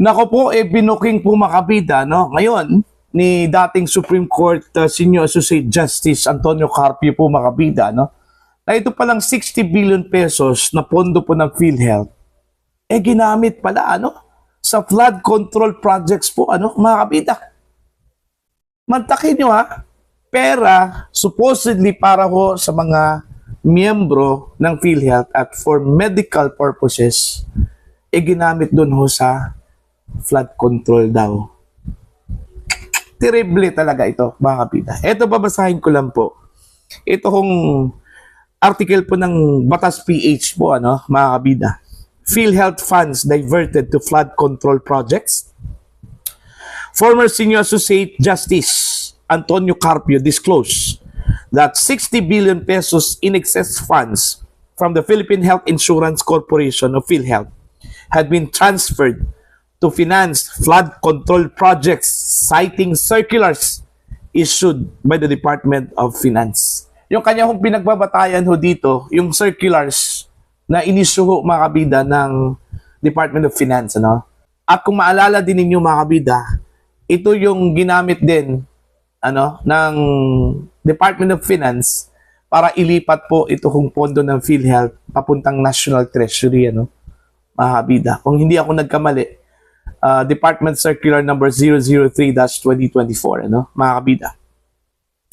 Nako po, binuking po makabida, no? Ngayon, ni dating Supreme Court Senior Associate Justice Antonio Carpio po makabida, no? Na ito palang 60 billion pesos na pondo po ng PhilHealth, ginamit pala, ano? Sa flood control projects po, ano? Makabida. Mantakin nyo, ha? Pera, supposedly para ho sa mga miyembro ng PhilHealth at for medical purposes, ginamit doon ho sa flood control daw. Terrible talaga ito, mga kapita. Ito, babasahin ko lang po. Ito hong article po ng Batas PH po, ano, mga kabida. PhilHealth funds diverted to flood control projects. Former Senior Associate Justice Antonio Carpio disclosed that 60 billion pesos in excess funds from the Philippine Health Insurance Corporation of PhilHealth had been transferred to finance flood control projects, citing circulars issued by the Department of Finance. Yung kanya hong pinagbabatayan ho dito, yung circulars na inisyu ho, mga kabida, ng Department of Finance. Ano? At kung maalala din ninyo, mga kabida, ito yung ginamit din ng Department of Finance para ilipat po ito hong pondo ng PhilHealth papuntang National Treasury. Mga kabida. Kung hindi ako nagkamali, Department Circular number 003-2024, mga kabida.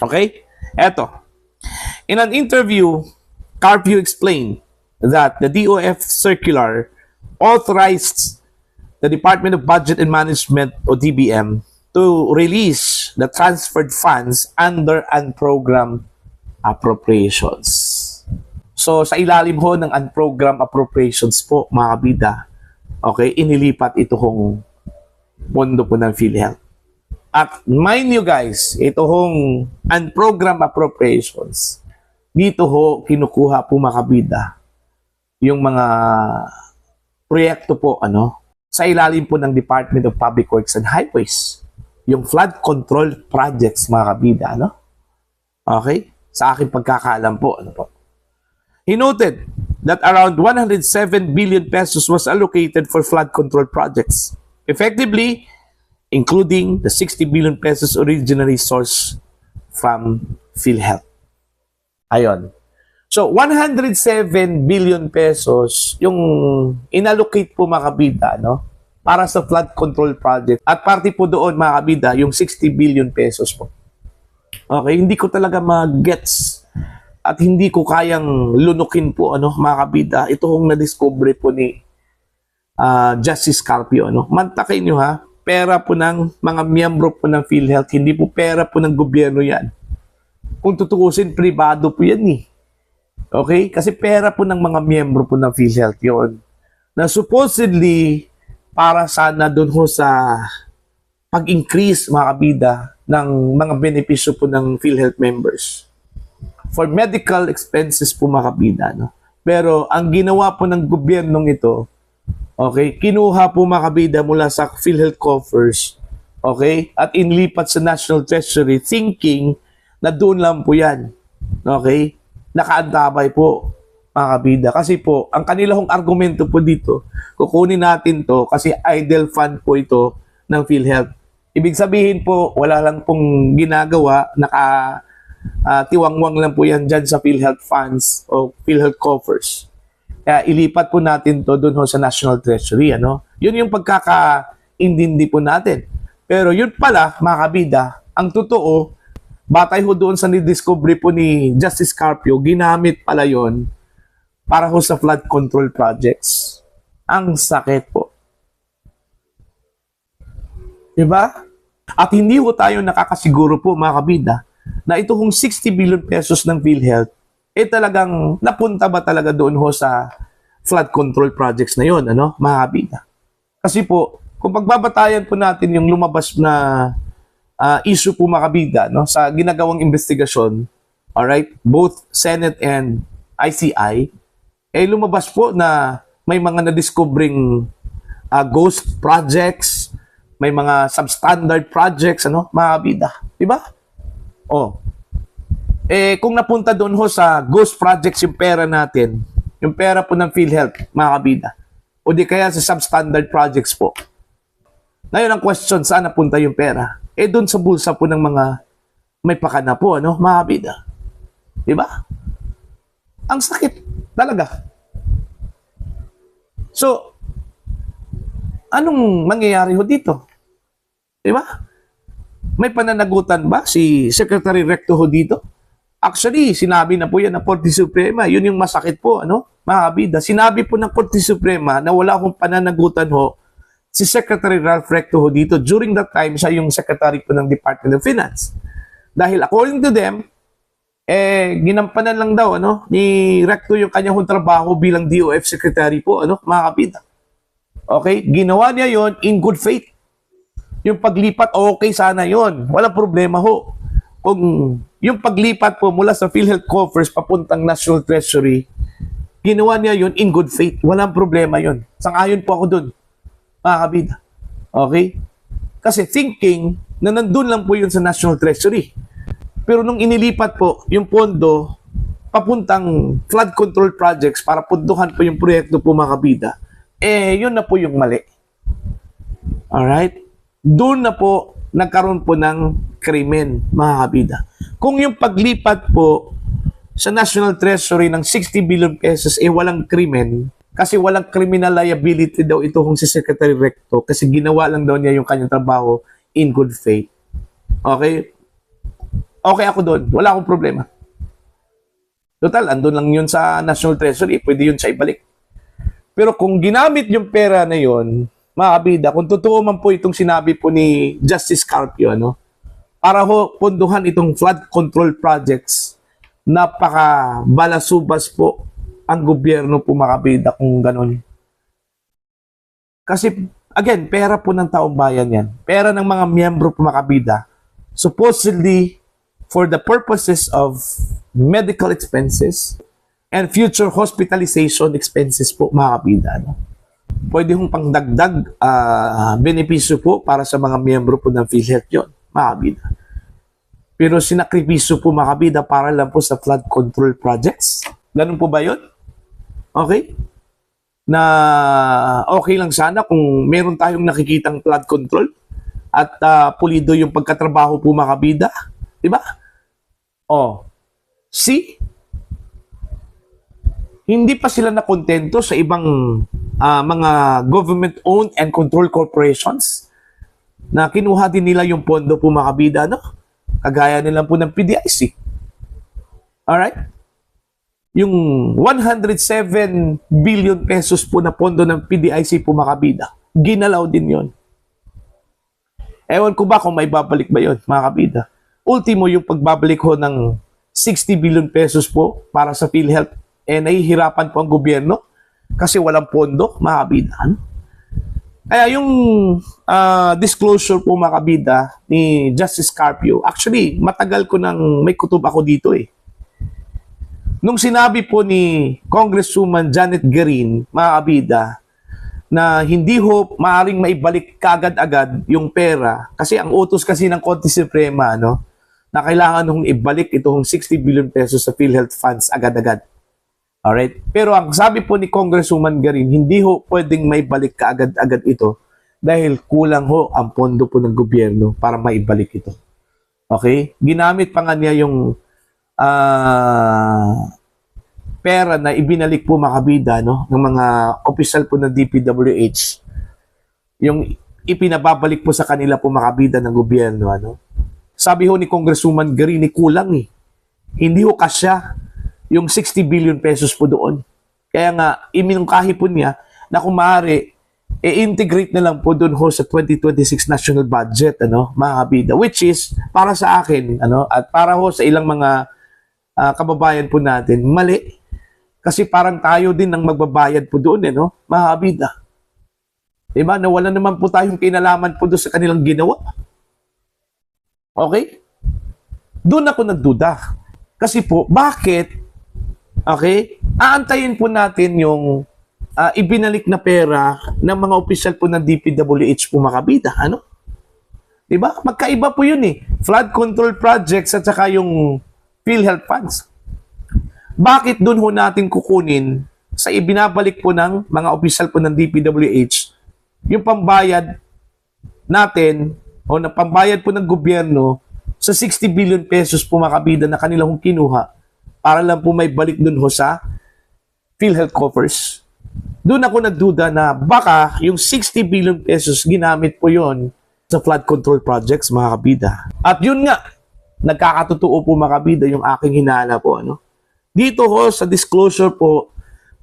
Okay? Eto. In an interview, Carpio explained that the DOF circular authorized the Department of Budget and Management, o DBM, to release the transferred funds under unprogrammed appropriations. So, sa ilalim ho ng unprogrammed appropriations po, mga kabida, okay, inilipat ito hong pondo po ng PhilHealth. At mind you guys, ito hong unprogrammed appropriations, dito ho kinukuha po, mga kabida, yung mga proyekto po, sa ilalim po ng Department of Public Works and Highways. Yung flood control projects, mga kabida, Okay? Sa aking pagkakaalam po, po. He noted that around 107 billion pesos was allocated for flood control projects, effectively including the 60 billion pesos originally sourced from PhilHealth. Ayon. So, 107 billion pesos yung inallocate po, mga kabida, para sa flood control project. At parte po doon, mga kabida, yung 60 billion pesos po. Okay, hindi ko talaga mag-gets at hindi ko kayang lunukin po, mga kabida, ito hong na-discover po ni Justice Carpio. Mantakin nyo, ha, pera po ng mga miyembro po ng PhilHealth, hindi po pera po ng gobyerno yan. Kung tutukusin, pribado po yan eh. Okay? Kasi pera po ng mga miyembro po ng PhilHealth yun. Na supposedly, para sana doon ho sa pag-increase, mga kabida, ng mga benepisyo po ng PhilHealth members. For medical expenses po, mga kabida. Pero ang ginawa po ng gobyernong ito, okay, kinuha po, mga kabida, mula sa PhilHealth coffers, okay, at inlipat sa National Treasury thinking na doon lang po yan. Okay? Nakaantabay po, mga kabida. Kasi po, ang kanilang argumento po dito, kukunin natin to kasi idle fund po ito ng PhilHealth. Ibig sabihin po, wala lang pong ginagawa, tiwangwang lang po yan dyan sa PhilHealth funds o PhilHealth coffers. Kaya ilipat po natin to doon sa National Treasury. Yun yung pagkakaintindi po natin. Pero yun pala, mga kabida, ang totoo, batay ho doon sa nidiscovery po ni Justice Carpio, ginamit pala yon para ho sa flood control projects. Ang sakit po. Diba? At hindi ho tayo nakakasiguro po, mga kabida, na ito hong 60 billion pesos ng PhilHealth, talagang napunta ba talaga doon ho sa flood control projects na yon, mga kabida? Kasi po, kung pagbabatayan po natin yung lumabas na issue po, mga kabida, sa ginagawang investigasyon, alright, both Senate and ICI, lumabas po na may mga na-discovering ghost projects, may mga substandard projects, mga kabida. Diba? Kung napunta doon ho sa ghost projects yung pera natin, yung pera po ng PhilHealth, mga kabida, o di kaya sa substandard projects po, Ngayon ang question, saan napunta yung pera? Doon sa bulsa po ng mga may pakana po, ano, mga kabida. Diba? Ang sakit talaga. So, anong mangyayari ho dito? Diba? May pananagutan ba si Secretary Recto ho dito? Actually, sinabi na po yan ng Korte Suprema. Yun yung masakit po, ano, mga kabida. Sinabi po ng Korte Suprema na wala akong pananagutan ho si Secretary Ralph Recto ho dito. During that time, siya yung Secretary po ng Department of Finance. Dahil according to them, ginampanan lang daw, ano, ni Recto yung kanyang trabaho bilang DOF Secretary po, ano, mga kabida. Okay? Ginawa niya yon in good faith. Yung paglipat, okay sana yon. Walang problema ho. Kung yung paglipat po mula sa PhilHealth coffers papuntang National Treasury, ginawa niya yon in good faith. Walang problema yon. Sang-ayon po ako dun, mga kabida. Okay? Kasi thinking na nandun lang po yun sa National Treasury. Pero nung inilipat po yung pondo papuntang flood control projects para punduhan po yung proyekto po, mga kabida, yun na po yung mali. Alright? Doon na po nagkaroon po ng krimen, mga kabida. Kung yung paglipat po sa National Treasury ng 60 billion pesos walang krimen, kasi walang criminal liability daw ito kung si Secretary Recto kasi ginawa lang daw niya yung kanyang trabaho in good faith. Okay? Okay ako doon. Wala akong problema. Total, andun lang yun sa National Treasury. Pwede yun siya ibalik. Pero kung ginamit yung pera na yun, mga kabida, kung totoo man po itong sinabi po ni Justice Carpio, no? Para ho punduhan itong flood control projects, napaka balasubas po ang gobyerno po, mga kabida, kung ganun. Kasi, again, pera po ng taong bayan yan. Pera ng mga miyembro po, mga kabida, supposedly for the purposes of medical expenses and future hospitalization expenses po, mga kabida. No? Pwede hong pangdagdag benepisyo po para sa mga miyembro po ng PhilHealth yun, mga kabida. Pero sinakripisyo po, mga kabida, para lang po sa flood control projects. Ganun po ba yun? Okay? Na okay lang sana kung meron tayong nakikitang flood control at pulido yung pagkatrabaho po, mga kabida. Diba? See? Hindi pa sila nakontento sa ibang mga government-owned and controlled corporations na kinuha din nila yung pondo po, mga kabida, no? Kagaya nila po ng PDIC. Alright? Yung 107 billion pesos po na pondo ng PDIC po, mga kabida, ginalaw din yon. Ewan ko ba kung may babalik ba yon, mga kabida. Ultimo, yung pagbabalik ho ng 60 billion pesos po para sa PhilHealth, nahihirapan po ang gobyerno kasi walang pondo, mga kabida. Kaya yung disclosure po, mga kabida, ni Justice Carpio, actually, matagal ko nang may kutob ako dito eh. Nung sinabi po ni Congresswoman Janet Garin, mga kabida, na hindi ho maaring maibalik kagad-agad yung pera, kasi ang utos kasi ng Korte Suprema, no, na kailangan nung ibalik itong 60 billion pesos sa PhilHealth funds agad-agad. Alright? Pero ang sabi po ni Congresswoman Garin, hindi ho pwedeng maibalik kaagad-agad ito dahil kulang ho ang pondo po ng gobyerno para maibalik ito. Okay? Ginamit pa nga niya yung pera na ibinalik po, mga kabida, no, ng mga opisyal po ng DPWH, yung ipinababalik po sa kanila po, mga kabida, ng gobyerno, ano. Sabi ho ni Congresswoman Garini, kulang eh. Hindi ho kasya yung 60 billion pesos po doon. Kaya nga, iminungkahi po niya na kung maaari, i-integrate na lang po doon ho sa 2026 national budget, ano, mga kabida, which is, para sa akin, ano, at para ho sa ilang mga kababayan po natin, mali. Kasi parang tayo din ang magbabayad po doon, no? Mga kabida. Diba? Nawala naman po tayong kinalaman po doon sa kanilang ginawa. Okay? Doon ako nagduda. Kasi po, bakit? Okay? Aantayin po natin yung ibinalik na pera ng mga opisyal po ng DPWH po, mga kabida. Ano? Diba? Magkaiba po yun eh. Flood control projects at saka yung PhilHealth funds. Bakit doon ho natin kukunin sa ibinabalik po ng mga opisyal po ng DPWH yung pambayad natin o na pambayad po ng gobyerno sa 60 billion pesos po mga kabida na kanilang kinuha para lang po may balik dun ho sa PhilHealth coffers. Doon ako nagduda na baka yung 60 billion pesos ginamit po yon sa flood control projects mga kabida. At yun nga, nagkakatotoo po mga kabida yung aking hinala po. Dito ho sa disclosure po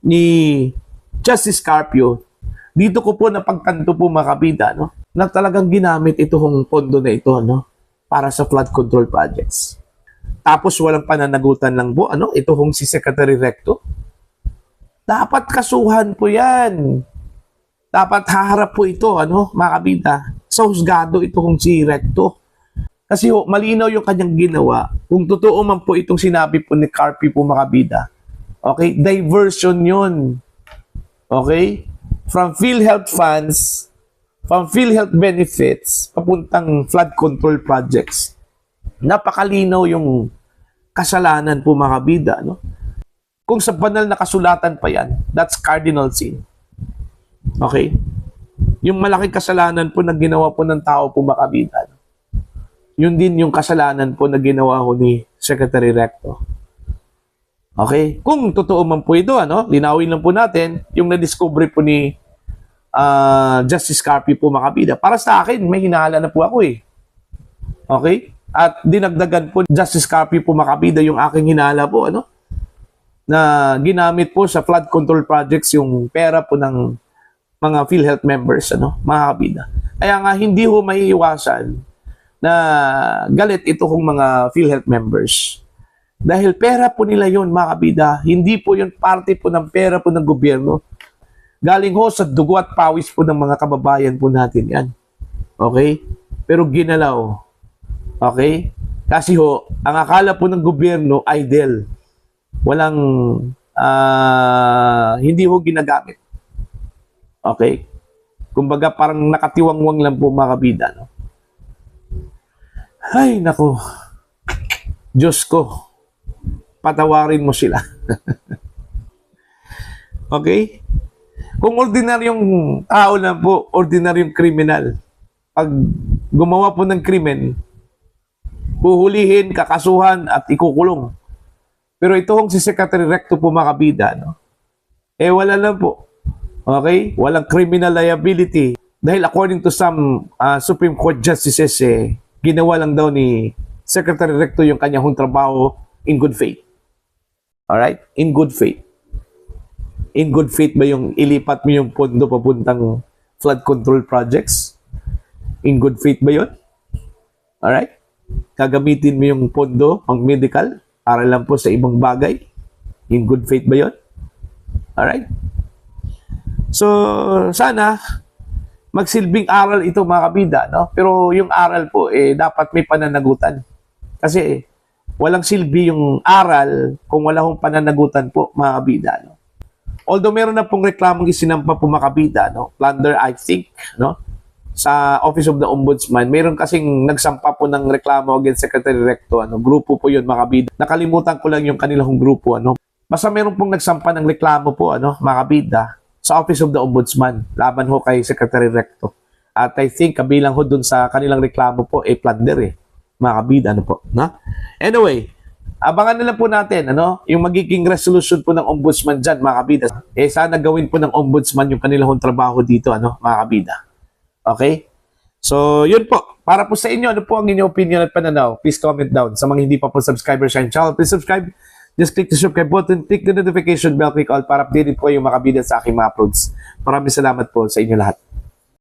ni Justice Carpio, dito ko po napagtanto po mga kabida na talagang ginamit itong pondo na ito para sa flood control projects. Tapos walang pananagutan lang po ito hong si Secretary Recto. Dapat kasuhan po yan. Dapat haharap po ito, mga kabida. Sa husgado ito kung si Recto. Kasi malinaw yung kanyang ginawa. Kung totoo man po itong sinabi po ni Carpio po, mga kabida. Okay? Diversion yun. Okay? From PhilHealth funds, from PhilHealth benefits, papuntang flood control projects. Napakalinaw yung kasalanan po, mga kabida, Kung sa banal na kasulatan pa yan, that's cardinal sin. Okay? Yung malaking kasalanan po na ginawa po ng tao po makabida. Yun din yung kasalanan po na ginawa ko ni Secretary Recto. Okay? Kung totoo man po ito, linawin lang po natin yung na-discover po ni Justice Carpio po makabida. Para sa akin, may hinahala na po ako eh. Okay? At dinagdagan po Justice Carpio po makabida yung aking hinahala po, na ginamit po sa flood control projects yung pera po ng mga PhilHealth members, mga kabida. Kaya nga, hindi ho maiiwasan na galit ito kong mga PhilHealth members. Dahil pera po nila yun, mga kabida. Hindi po yun parte po ng pera po ng gobyerno. Galing ho sa dugo at pawis po ng mga kababayan po natin yan. Okay? Pero ginalaw. Okay? Kasi ho, ang akala po ng gobyerno ay idle. Walang hindi ho ginagamit. Okay? Kumbaga parang nakatiwangwang lang po mga kabida. Ay, nako. Diyos ko, patawarin mo sila. Okay? Kung ordinaryong tao lang po, ordinaryong kriminal, pag gumawa po ng krimen, huhulihin, kakasuhan, at ikukulong. Pero ito hong si Secretary Recto po mga kabida, wala lang po. Okay? Walang criminal liability. Dahil according to some Supreme Court justices, ginawa lang daw ni Secretary Recto yung kanyang trabaho in good faith. Alright? In good faith. In good faith ba yung ilipat mo yung pondo papuntang flood control projects? In good faith ba yun? Alright? Gagamitin mo yung pondo pang medical para lang po sa ibang bagay? In good faith ba yun? Alright? So, sana magsilbing aral ito mga kabida, Pero yung aral po, dapat may pananagutan. Kasi walang silbi yung aral kung wala hong pananagutan po mga kabida, Although meron na pong reklamong isinampa po mga kabida, Plunder, I think, sa Office of the Ombudsman, meron kasing nagsampa po ng reklamo against Secretary Recto, grupo po yun mga kabida. Nakalimutan ko lang yung kanilang grupo, Basta meron pong nagsampa ng reklamo po, mga kabida, sa Office of the Ombudsman, laban ho kay Secretary Recto. At I think kabilang ho dun sa kanilang reklamo po, plunder mga kabida, po. Anyway, abangan na lang po natin, yung magiging resolution po ng Ombudsman dyan, mga kabida. Sana gawin po ng Ombudsman yung kanilang trabaho dito, mga kabida. Okay? So, yun po. Para po sa inyo, ano po ang inyong opinion at pananaw? Please comment down. Sa mga hindi pa po subscriber sa channel, please subscribe. Just click the subscribe button, click the notification bell, click all para updated po yung makabida sa aking mga uploads. Maraming salamat po sa inyo lahat.